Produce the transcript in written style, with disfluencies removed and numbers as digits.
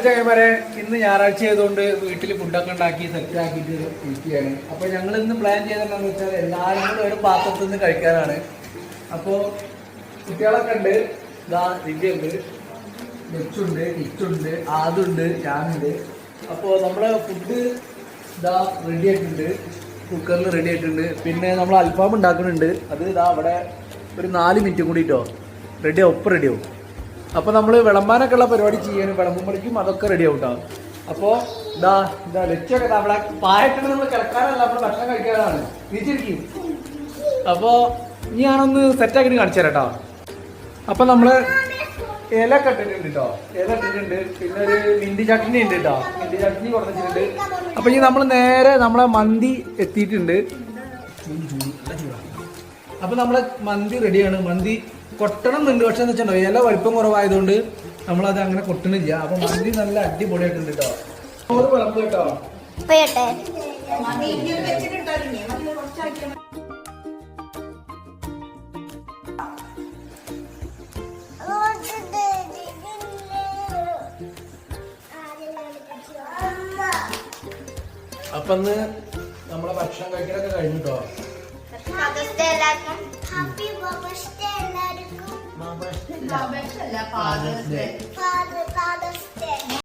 ചങ്ങന്മാരെ ഇന്ന് ഞായറാഴ്ച ആയതുകൊണ്ട് വീട്ടിൽ ഫുഡൊക്കെ ഉണ്ടാക്കി സെറ്റ് ആക്കിയിട്ട് ഇരിക്കുകയാണ്. അപ്പോൾ ഞങ്ങൾ ഇന്ന് പ്ലാൻ ചെയ്തതെന്താണെന്ന് വെച്ചാൽ എല്ലാവരും കൂടെ ഒരു പാത്രത്തിൽ നിന്ന് കഴിക്കാനാണ്. അപ്പോൾ കുട്ടികളൊക്കെ ഉണ്ട്, ഇതാ ദിവ്യുണ്ട്, നെച്ചുണ്ട്, കിച്ചുണ്ട്, ആദുണ്ട്, ഞാനുണ്ട്. അപ്പോൾ നമ്മളെ ഫുഡ് ഇതാ റെഡി ആയിട്ടുണ്ട്, കുക്കറിൽ റെഡി ആയിട്ടുണ്ട്. പിന്നെ നമ്മൾ അൽഫാം ഉണ്ടാക്കുന്നുണ്ട്, അത് ഇതാ അവിടെ ഒരു 4 മിനിറ്റ് കൂടിയിട്ടോ റെഡിയാവും, ഒപ്പം റെഡിയാവും. അപ്പോൾ നമ്മൾ വിളമ്പാനൊക്കെ ഉള്ള പരിപാടി ചെയ്യാനും വിളമ്പുമ്പോഴേക്കും അതൊക്കെ റെഡി ആവും കേട്ടോ. അപ്പോൾ ഇതാ ലക്ഷ്യമൊക്കെ നമ്മളെ പായത്തിന് നമ്മൾ കിടക്കാനല്ല, നമ്മൾ ഭക്ഷണം കഴിക്കാനാണ് തിരിച്ചിരിക്കും. അപ്പോൾ ഞാനൊന്ന് സെറ്റാക്കിയിട്ട് കാണിച്ചു തരാം കേട്ടോ. അപ്പം നമ്മൾ ഇല ഒക്കെ ഇട്ടിട്ടുണ്ട് കേട്ടോ, ഇല ഇട്ടിട്ടുണ്ട്. പിന്നെ ഒരു മിന്തി ചട്നി ഉണ്ട് കേട്ടോ, മിന്തി ചട്നി കൊടുത്തിട്ടുണ്ട്. അപ്പം ഇനി നമ്മൾ നേരെ നമ്മളെ മന്തി എത്തിയിട്ടുണ്ട്. അപ്പം നമ്മളെ മന്തി റെഡിയാണ്. മന്തി കൊട്ടണം എന്നുണ്ട്, പക്ഷെ എന്ന് വെച്ചിട്ടുണ്ടോ ഇല വലിപ്പം കുറവായതുകൊണ്ട് നമ്മളത് അങ്ങനെ കൊട്ടണില്ല. അപ്പൊ മന്തി നല്ല അടിപൊളിയായിട്ടുണ്ട് കേട്ടോ. ചോറ് വിളമ്പ് കേട്ടോ. അപ്പൊ ഇന്ന് നമ്മളെ ഭക്ഷണം കഴിക്കലൊക്കെ കഴിഞ്ഞു കേട്ടോ.